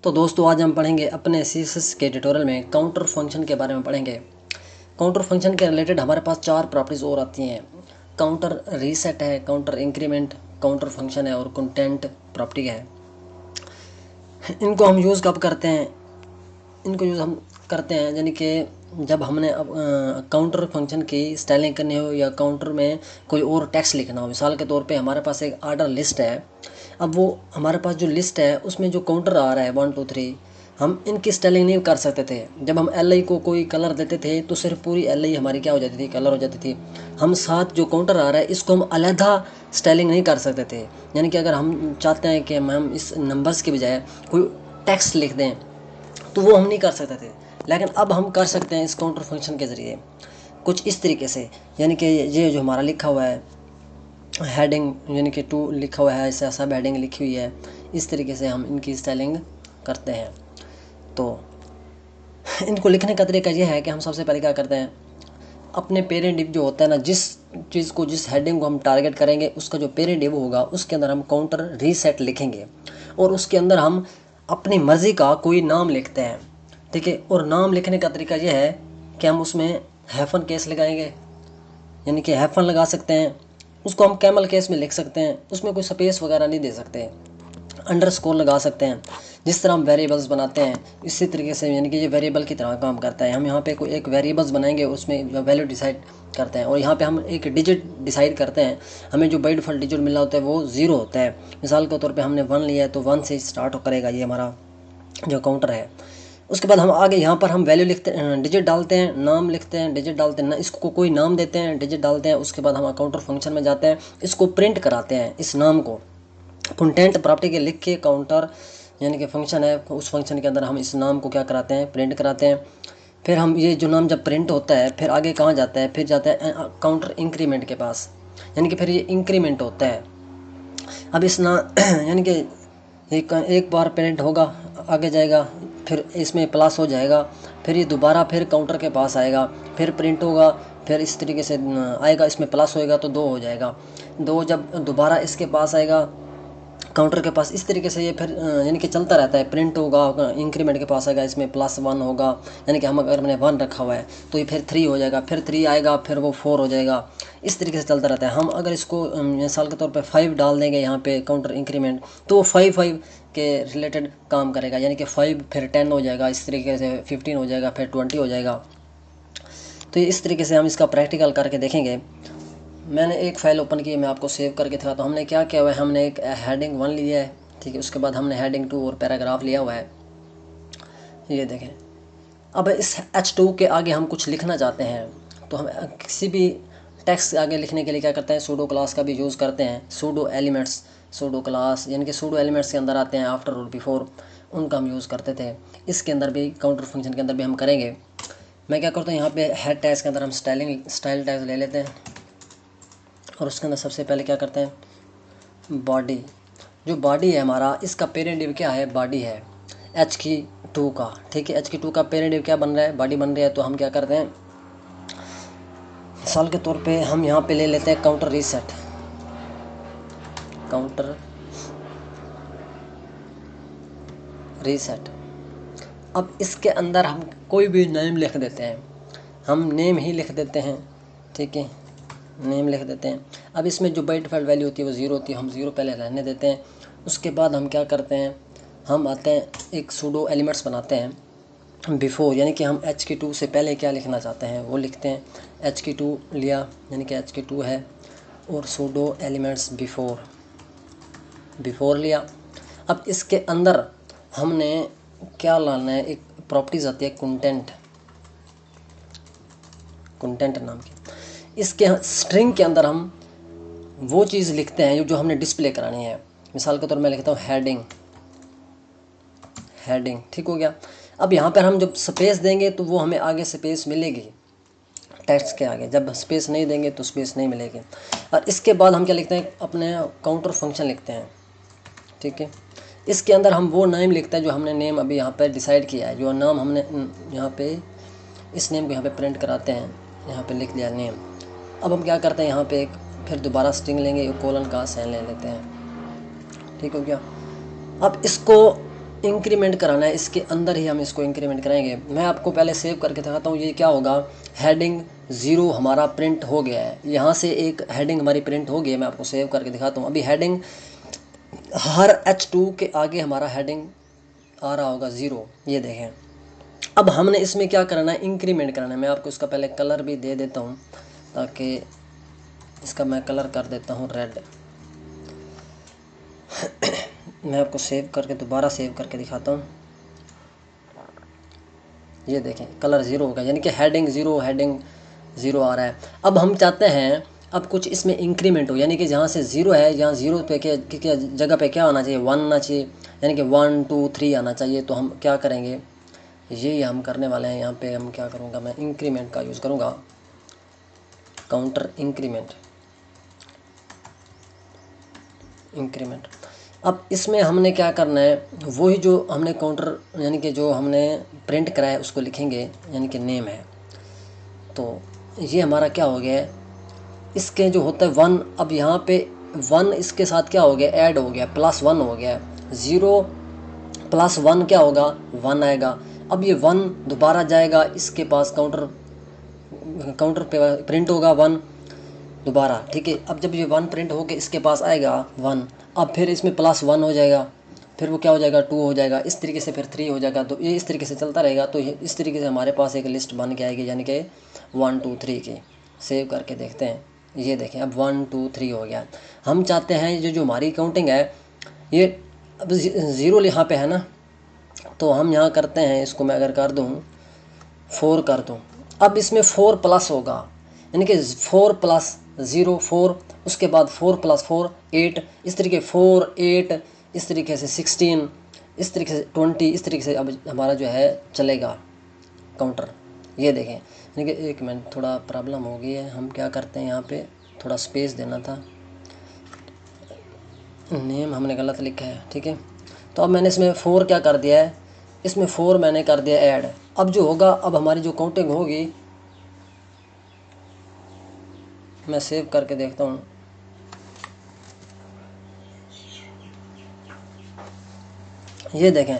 तो दोस्तों आज हम पढ़ेंगे अपने CSS के ट्यूटोरियल में काउंटर फंक्शन के बारे में पढ़ेंगे। काउंटर फंक्शन के रिलेटेड हमारे पास 4 प्रॉपर्टीज़ और आती हैं। काउंटर रीसेट है, काउंटर इंक्रीमेंट, काउंटर फंक्शन है और कंटेंट प्रॉपर्टी है। इनको हम यूज़ कब करते हैं? इनको यूज़ हम करते हैं यानी कि जब हमने अब काउंटर फंक्शन की स्टाइलिंग करनी हो या काउंटर में कोई और टेक्स्ट लिखना हो। मिसाल के तौर पे हमारे पास एक आर्डर लिस्ट है। अब वो हमारे पास जो लिस्ट है उसमें जो काउंटर आ रहा है 1 2 3, हम इनकी स्टाइलिंग नहीं कर सकते थे। जब हम LI को कोई कलर देते थे तो सिर्फ पूरी LI हमारी क्या हो जाती थी, कलर हो जाती थी। हम साथ जो काउंटर आ रहा है इसको हम अलहदा स्टाइलिंग नहीं कर सकते थे। यानी कि अगर हम चाहते हैं कि हम इस नंबर्स के बजाय कोई टेक्स्ट लिख दें तो वो हम नहीं कर सकते थे, लेकिन अब हम कर सकते हैं इस काउंटर फंक्शन के ज़रिए कुछ इस तरीके से। यानी कि ये जो हमारा लिखा हुआ है हेडिंग यानी कि 2 लिखा हुआ है, ऐसा सब हेडिंग लिखी हुई है, इस तरीके से हम इनकी स्टाइलिंग करते हैं। तो इनको लिखने का तरीका यह है कि हम सबसे पहले क्या करते हैं, अपने पेरेंट डिव जो होता है ना, जिस चीज़ को जिस हेडिंग को हम टारगेट करेंगे उसका जो पेरेंट डिव होगा उसके अंदर हम काउंटर रीसेट लिखेंगे और उसके अंदर हम अपनी मर्ज़ी का कोई नाम लिखते हैं। ठीक है, और नाम लिखने का तरीका यह है कि हम उसमें हैफन केस लगाएंगे, यानी कि हैफन लगा सकते हैं। उसको हम कैमल केस में लिख सकते हैं, उसमें कोई स्पेस वगैरह नहीं दे सकते। अंडरस्कोर लगा सकते हैं। जिस तरह हम वेरिएबल्स बनाते हैं इसी तरीके से, यानी कि ये वेरिएबल की तरह काम करता है। हम यहाँ पे कोई एक वेरिएबल्स बनाएंगे, उसमें वैल्यू डिसाइड करते हैं और यहाँ पे हम एक डिजिट डिसाइड करते हैं। हमें जो बाय डिफ़ॉल्ट डिजिट मिला होता है वो 0 होता है। मिसाल के तौर पे हमने 1 लिया है तो 1 से स्टार्ट करेगा ये हमारा जो काउंटर है। उसके बाद हम आगे यहाँ पर हम वैल्यू लिखते हैं, डिजिट डालते हैं, नाम लिखते हैं, डिजिट डालते हैं ना, इसको कोई नाम देते हैं, डिजिट डालते हैं। उसके बाद हम काउंटर फंक्शन में जाते हैं, इसको प्रिंट कराते हैं, इस नाम को कंटेंट प्रॉपर्टी के लिख के काउंटर यानी कि फंक्शन है, उस फंक्शन के अंदर हम इस नाम को क्या कराते हैं, प्रिंट कराते हैं। फिर हम ये जो नाम जब प्रिंट होता है फिर आगे कहाँ जाता है, फिर जाता है काउंटर इंक्रीमेंट के पास, यानी कि फिर ये इंक्रीमेंट होता है। अब इस ना यानी कि एक बार प्रिंट होगा, आगे जाएगा, फिर इसमें प्लस हो जाएगा, फिर ये दोबारा फिर काउंटर के पास आएगा, फिर प्रिंट होगा, फिर इस तरीके से आएगा, इसमें प्लस होएगा तो 2 हो जाएगा, 2 जब दोबारा इसके पास आएगा काउंटर के पास, इस तरीके से ये फिर यानी कि चलता रहता है। प्रिंट होगा, इंक्रीमेंट के पास आएगा, इसमें +1 होगा, यानी कि हम अगर हमने 1 रखा हुआ है तो ये फिर 3 हो जाएगा, फिर 3 आएगा, फिर वो 4 हो जाएगा। इस तरीके से चलता रहता है। हम अगर इसको मिसाल के तौर पे 5 डाल देंगे यहाँ पे काउंटर इंक्रीमेंट, तो वो 5 के रिलेटेड काम करेगा, यानी कि 5 फिर 10 हो जाएगा, इस तरीके से 15 हो जाएगा, फिर 20 हो जाएगा। तो इस तरीके से हम इसका प्रैक्टिकल करके देखेंगे। मैंने एक फ़ाइल ओपन की, मैं आपको सेव करके था। तो हमने क्या किया हुआ है, हमने एक हेडिंग 1 लिया है, ठीक है, उसके बाद हमने हेडिंग 2 और पैराग्राफ लिया हुआ है, ये देखें। अब इस H2 के आगे हम कुछ लिखना चाहते हैं तो हम किसी भी टेक्स्ट आगे लिखने के लिए क्या करते हैं, सूडो क्लास का भी यूज़ करते हैं। सूडो एलिमेंट्स, सूडो क्लास यानी कि सूडो एलिमेंट्स के अंदर आते हैं आफ्टर और बिफोर, उनका हम यूज़ करते थे। इसके अंदर भी काउंटर फंक्शन के अंदर भी हम करेंगे। मैं क्या करता हूँ, यहाँ पे हेड टैग्स के अंदर हम स्टाइल टैग्स ले लेते हैं और उसके अंदर सबसे पहले क्या करते हैं, बॉडी। जो बॉडी है हमारा, इसका पेरेंट डिव क्या है, बॉडी है HK2 का, ठीक है। HK2 का पेरेंट डिव क्या बन रहा है, बॉडी बन रही है। तो हम क्या करते हैं, मिसाल के तौर पे हम यहाँ पे ले लेते हैं काउंटर रीसेट, काउंटर रीसेट। अब इसके अंदर हम कोई भी नेम लिख देते हैं, हम नेम ही लिख देते हैं, ठीक है, नेम लिख देते हैं। अब इसमें जो बाय डिफ़ॉल्ट वैल्यू होती है वो 0 होती है, हम 0 पहले रहने देते हैं। उसके बाद हम क्या करते हैं, हम आते हैं एक सूडो एलिमेंट्स बनाते हैं बिफोर, यानी कि हम HK2 से पहले क्या लिखना चाहते हैं वो लिखते हैं। HK2 लिया, यानी कि HK2 है, और सूडो एलिमेंट्स बिफोर, बिफोर लिया। अब इसके अंदर हमने क्या लाना है, एक प्रॉपर्टीज़ आती है कंटेंट, कंटेंट नाम की। इसके स्ट्रिंग के अंदर हम वो चीज़ लिखते हैं जो हमने डिस्प्ले करानी है। मिसाल के तौर पर मैं लिखता हूँ हेडिंग, हेडिंग, ठीक हो गया। अब यहाँ पर हम जब स्पेस देंगे तो वो हमें आगे स्पेस मिलेगी टेक्स्ट के आगे, जब स्पेस नहीं देंगे तो स्पेस नहीं मिलेगी। और इसके बाद हम क्या लिखते हैं, अपने काउंटर फंक्शन लिखते हैं, ठीक है। इसके अंदर हम वो नेम लिखते हैं जो हमने नेम अभी यहाँ पर डिसाइड किया है, जो नाम हमने यहाँ पे इस नेम को यहाँ पे प्रिंट कराते हैं, यहाँ पे लिख दिया नेम। अब हम क्या करते हैं, यहाँ पे एक फिर दोबारा स्ट्रिंग लेंगे, कोलन का साइन ले लेते हैं, ठीक हो गया। अब इसको इंक्रीमेंट कराना है, इसके अंदर ही हम इसको इंक्रीमेंट कराएंगे। मैं आपको पहले सेव करके दिखाता हूँ। ये क्या होगा, हेडिंग 0 हमारा प्रिंट हो गया है। यहाँ से एक हेडिंग हमारी प्रिंट हो गई है। मैं आपको सेव करके दिखाता हूँ। अभी हेडिंग हर H2 के आगे हमारा हेडिंग आ रहा होगा 0, ये देखें। अब हमने इसमें क्या करना है, इंक्रीमेंट कराना है। मैं आपको इसका पहले कलर भी दे देता हूँ, ताकि इसका मैं कलर कर देता हूँ रेड। मैं आपको सेव करके दोबारा सेव करके दिखाता हूँ। ये देखें कलर 0 होगा, यानी कि हेडिंग 0 आ रहा है। अब हम चाहते हैं अब कुछ इसमें इंक्रीमेंट हो, यानी कि जहाँ से 0 है, यहाँ 0 पे क्या जगह पे क्या आना चाहिए, 1 आना चाहिए, यानी कि 1 2 3 आना चाहिए। तो हम क्या करेंगे, यही हम करने वाले हैं। यहाँ पे हम क्या करूँगा, मैं इंक्रीमेंट का यूज़ करूँगा, काउंटर इंक्रीमेंट। अब इसमें हमने क्या करना है, वही जो हमने काउंटर यानी कि जो हमने प्रिंट कराया है उसको लिखेंगे, यानी कि नेम है। तो ये हमारा क्या हो गया है, इसके जो होता है 1, अब यहाँ पे 1 इसके साथ क्या हो गया, ऐड हो गया, +1 हो गया। 0 + 1 क्या होगा, 1 आएगा। अब ये 1 दोबारा जाएगा इसके पास, काउंटर पे प्रिंट होगा 1 दोबारा, ठीक है। अब जब ये 1 प्रिंट होके इसके पास आएगा 1, अब फिर इसमें +1 हो जाएगा, फिर वो क्या हो जाएगा, 2 हो जाएगा, इस तरीके से फिर 3 हो जाएगा। तो ये इस तरीके से चलता रहेगा। तो ये इस तरीके से हमारे पास एक लिस्ट बन के आएगी, यानी कि 1 2 3 की। सेव करके देखते हैं, ये देखें अब 1 2 3 हो गया। हम चाहते हैं ये जो हमारी काउंटिंग है, ये अब 0 यहाँ पे है ना, तो हम यहाँ करते हैं, इसको मैं अगर कर दूँ 4 कर दूँ, अब इसमें 4 प्लस होगा, यानी कि 4 + 0 4, उसके बाद 4 + 4 8, इस तरीके 4 8, इस तरीके से 16, इस तरीके से 20, इस तरीके से अब हमारा जो है चलेगा काउंटर। ये देखें, यानी कि एक मिनट, थोड़ा प्रॉब्लम हो गई है। हम क्या करते हैं, यहाँ पे थोड़ा स्पेस देना था, नेम हमने गलत लिखा है, ठीक है। तो अब मैंने इसमें 4 क्या कर दिया है, इसमें 4 मैंने कर दिया ऐड। अब जो होगा, अब हमारी जो काउंटिंग होगी, मैं सेव करके देखता हूँ। ये देखें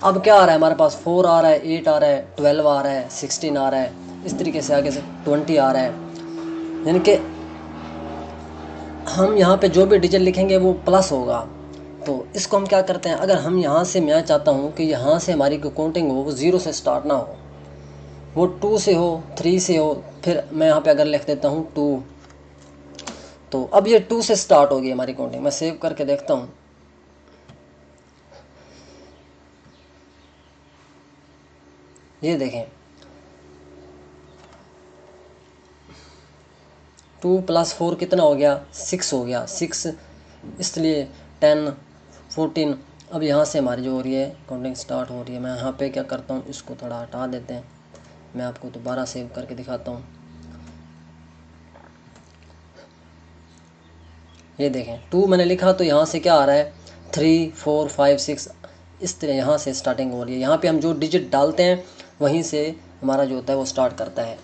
अब क्या आ रहा है हमारे पास, 4 आ रहा है, 8 आ रहा है, 12 आ रहा है, 16 आ रहा है, इस तरीके से आगे से 20 आ रहा है। यानी कि हम यहाँ पे जो भी डिजिट लिखेंगे वो प्लस होगा। तो इसको हम क्या करते हैं, अगर हम यहाँ से, मैं चाहता हूँ कि यहाँ से हमारी जो काउंटिंग हो वो 0 से स्टार्ट ना हो, वो 2 से हो, 3 से हो। फिर मैं यहाँ पे अगर लिख देता हूँ 2, तो अब ये 2 से स्टार्ट होगी हमारी काउंटिंग। मैं सेव करके देखता हूँ, ये देखें 2 + 4 कितना हो गया, 6 हो गया, 6, इसलिए 10 14। अब यहाँ से हमारी जो हो रही है काउंटिंग स्टार्ट हो रही है। मैं यहाँ पे क्या करता हूँ, इसको थोड़ा हटा देते हैं, मैं आपको दोबारा सेव करके दिखाता हूँ। ये देखें 2 मैंने लिखा, तो यहाँ से क्या आ रहा है, 3 4 5 6, इस तरह यहाँ से स्टार्टिंग हो रही है। यहाँ पे हम जो डिजिट डालते हैं वहीं से हमारा जो होता है वो स्टार्ट करता है।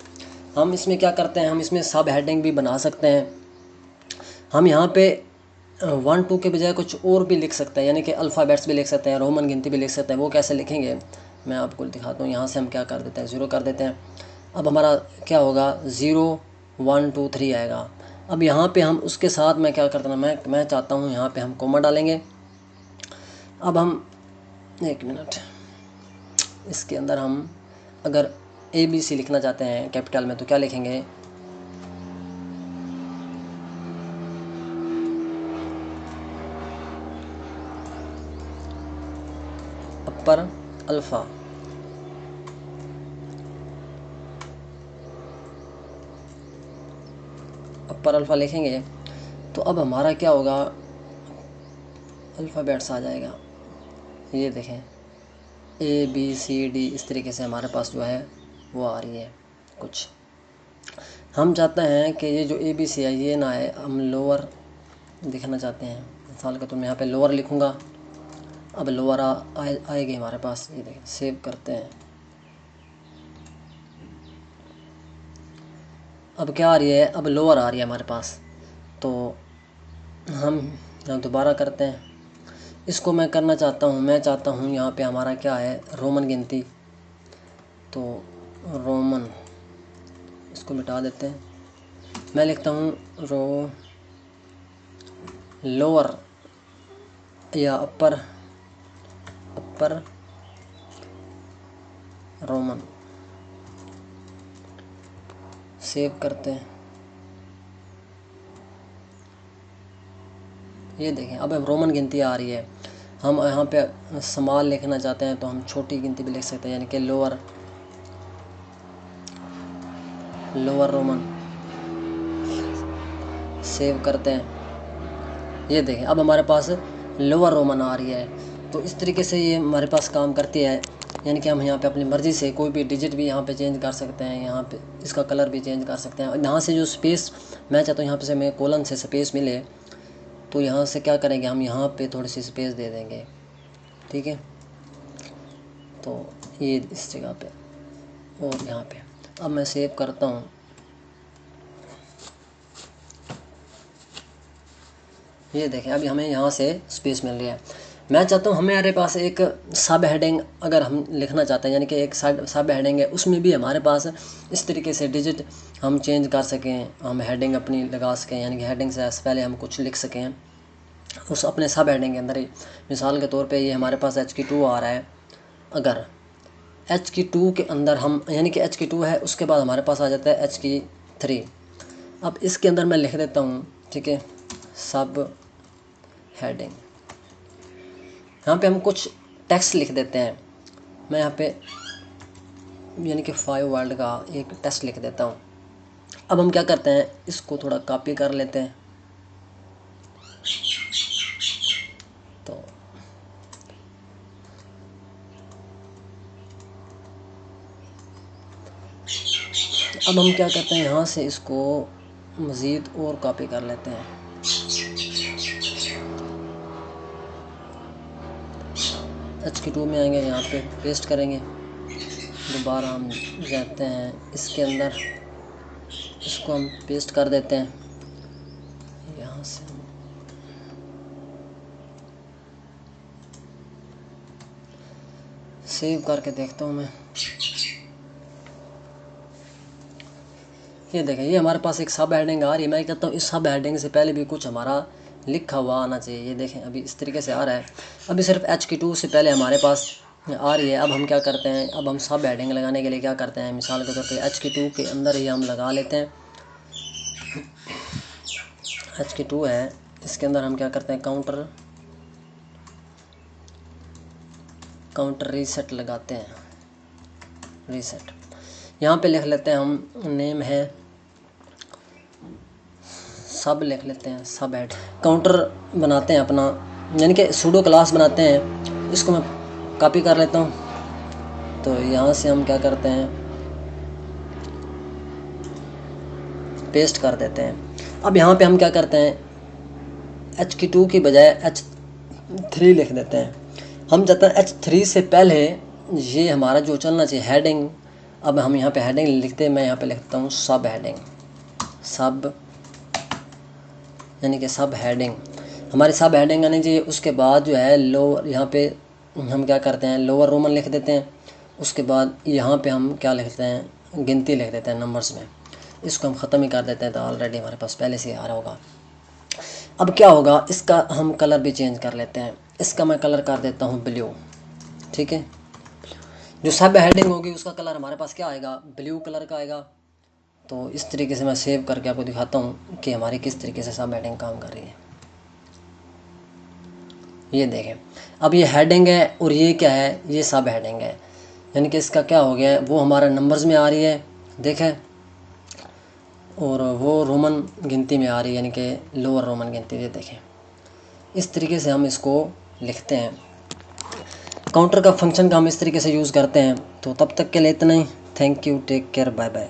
हम इसमें क्या करते हैं, हम इसमें सब हेडिंग भी बना सकते हैं। हम यहाँ पे 1 2 के बजाय कुछ और भी लिख सकते हैं, यानी कि अल्फ़ाबेट्स भी लिख सकते हैं, रोमन गिनती भी लिख सकते हैं। वो कैसे लिखेंगे मैं आपको दिखाता हूँ। यहाँ से हम क्या कर देते हैं, 0 कर देते हैं। अब हमारा क्या होगा, 0 1 2 3 आएगा। अब यहाँ पे हम उसके साथ मैं क्या करता हूँ, मैं चाहता हूँ यहाँ पे हम कोमा डालेंगे। अब हम एक मिनट, इसके अंदर हम अगर ABC लिखना चाहते हैं कैपिटल में, तो क्या लिखेंगे, अपर अल्फ़ा, अपर अल्फ़ा लिखेंगे। तो अब हमारा क्या होगा, अल्फ़ाबेट्स आ जाएगा। ये देखें ABCD, इस तरीके से हमारे पास जो है वो आ रही है कुछ। हम चाहते हैं कि ये जो ABC है ये ना आए, हम लोअर दिखना चाहते हैं। मिसाल के तो मैं यहाँ पे लोअर लिखूँगा। अब लोअर आएगी हमारे पास। ये देखें, सेव करते हैं। अब क्या आ रही है, अब लोअर आ रही है हमारे पास। तो हम यहाँ दोबारा करते हैं, इसको मैं करना चाहता हूँ, मैं चाहता हूँ यहाँ पे हमारा क्या है, रोमन गिनती। तो रोमन, इसको मिटा देते हैं। मैं लिखता हूँ लोअर या अपर रोमन। सेव करते हैं। ये देखें, अब रोमन गिनती आ रही है। हम यहाँ पे स्मॉल लिखना चाहते हैं तो हम छोटी गिनती भी लिख सकते हैं, यानी कि लोअर रोमन। सेव करते हैं। ये देखें, अब हमारे पास लोअर रोमन आ रही है। तो इस तरीके से ये हमारे पास काम करती है, यानी कि हम यहाँ पे अपनी मर्ज़ी से कोई भी डिजिट भी यहाँ पे चेंज कर सकते हैं, यहाँ पे इसका कलर भी चेंज कर सकते हैं। और यहाँ से जो स्पेस मैं चाहता हूँ, यहाँ पे से मैं कोलन से स्पेस मिले, तो यहाँ से क्या करेंगे, हम यहाँ पे थोड़ी सी स्पेस दे देंगे, ठीक है। तो ये इस जगह पे और यहाँ पे। अब मैं सेव करता हूँ। ये देखें, अभी हमें यहाँ से स्पेस मिल रही है। मैं चाहता हूँ हमारे पास एक सब हेडिंग अगर हम लिखना चाहते हैं, यानी कि एक सब हेडिंग है, उसमें भी हमारे पास इस तरीके से डिजिट हम चेंज कर सकें, हम हेडिंग अपनी लगा सकें, यानी कि हेडिंग से पहले हम कुछ लिख सकें उस अपने सब हेडिंग के अंदर ही। मिसाल के तौर पे ये हमारे पास HK2 आ रहा है। अगर HK2 के अंदर हम, यानी कि HK2 है, उसके बाद हमारे पास आ जाता है HK3। अब इसके अंदर मैं लिख देता हूँ, ठीक है, सब हेडिंग। यहाँ पे हम कुछ टेक्स्ट लिख देते हैं। मैं यहाँ पे यानी कि 5 वर्ड का एक टेक्स्ट लिख देता हूँ। अब हम क्या करते हैं, इसको थोड़ा कॉपी कर लेते हैं। तो अब हम क्या करते हैं, यहाँ से इसको मज़ीद और कॉपी कर लेते हैं। HK2 में आएंगे, यहाँ पे पेस्ट करेंगे। दोबारा हम जाते हैं इसके अंदर, इसको हम पेस्ट कर देते हैं। यहाँ से सेव करके देखता हूँ मैं। ये देखें, ये हमारे पास एक सब हेडिंग आ रही है। मैं कहता हूँ इस सब हेडिंग से पहले भी कुछ हमारा लिखा हुआ आना चाहिए। ये देखें, अभी इस तरीके से आ रहा है। अभी सिर्फ HK2 से पहले हमारे पास आ रही है। अब हम क्या करते हैं, अब हम सब हेडिंग लगाने के लिए क्या करते हैं, मिसाल के तौर पे HK2 के अंदर ही हम लगा लेते हैं। HK2 है, इसके अंदर हम क्या करते हैं, काउंटर रीसेट लगाते हैं। रीसेट यहाँ पे लिख लेते हैं हम, नेम है सब, लिख लेते हैं सब हेड। काउंटर बनाते हैं अपना, यानी कि सूडो क्लास बनाते हैं। इसको मैं कॉपी कर लेता हूँ। तो यहाँ से हम क्या करते हैं, पेस्ट कर देते हैं। अब यहाँ पे हम क्या करते हैं, HK2 की बजाय H3 लिख देते हैं। हम चाहते हैं H3 से पहले ये हमारा जो चलना चाहिए हेडिंग। अब हम यहाँ पे हेडिंग लिखते हैं, मैं यहाँ पे लिखता हूँ सब हेडिंग। सब यानी कि सब हेडिंग, हमारी सब हेडिंग आनी चाहिए। उसके बाद जो है लोअर, यहाँ पे हम क्या करते हैं, लोअर रोमन लिख देते हैं। उसके बाद यहाँ पे हम क्या लिखते हैं, गिनती लिख देते हैं नंबर्स में। इसको हम ख़त्म ही कर देते हैं, तो ऑलरेडी हमारे पास पहले से आ रहा होगा। अब क्या होगा, इसका हम कलर भी चेंज कर लेते हैं। इसका मैं कलर कर देता हूँ ब्लू, ठीक है। जो सब हेडिंग होगी उसका कलर हमारे पास क्या आएगा, ब्लू कलर का आएगा। तो इस तरीके से मैं सेव करके आपको दिखाता हूँ कि हमारी किस तरीके से सब हेडिंग काम कर रही है। ये देखें, अब ये हेडिंग है और ये क्या है, ये सब हेडिंग है। यानी कि इसका क्या हो गया है, वो हमारा नंबर्स में आ रही है, देखें, और वो रोमन गिनती में आ रही है, यानी कि लोअर रोमन गिनती। ये देखें, इस तरीके से हम इसको लिखते हैं। काउंटर का फंक्शन का हम इस तरीके से यूज़ करते हैं। तो तब तक के लिए इतना ही। Thank you, take care, bye bye.